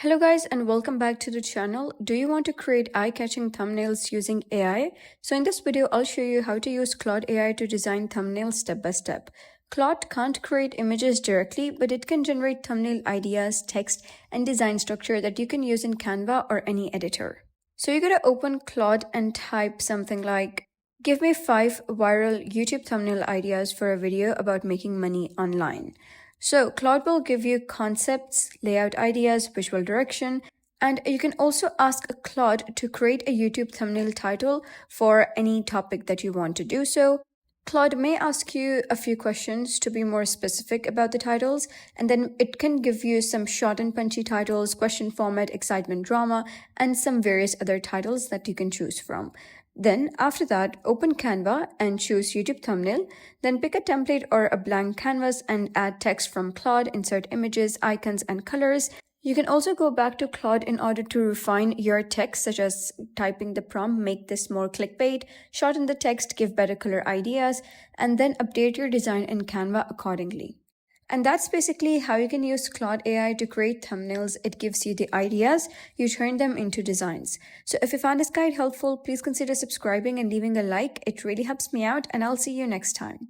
Hello guys and welcome back to the channel. Do you want to create eye-catching thumbnails using AI? So in this video, I'll show you how to use Claude AI to design thumbnails step by step. Claude can't create images directly, but it can generate thumbnail ideas, text, and design structure that you can use in Canva or any editor. So you gotta open Claude and type something like, "Give me 5 viral YouTube thumbnail ideas for a video about making money online." So Claude will give you concepts, layout ideas, visual direction, and you can also ask Claude to create a YouTube thumbnail title for any topic that you want to do so. Claude may ask you a few questions to be more specific about the titles, and then it can give you some short and punchy titles, question format, excitement, drama, and some various other titles that you can choose from. Then after that, open Canva and choose YouTube thumbnail. Then pick a template or a blank canvas and add text from Claude, insert images, icons, and colors. You can also go back to Claude in order to refine your text, such as typing the prompt, make this more clickbait, shorten the text, give better color ideas, and then update your design in Canva accordingly. And that's basically how you can use Claude AI to create thumbnails. It gives you the ideas, you turn them into designs. So if you found this guide helpful, please consider subscribing and leaving a like. It really helps me out, and I'll see you next time.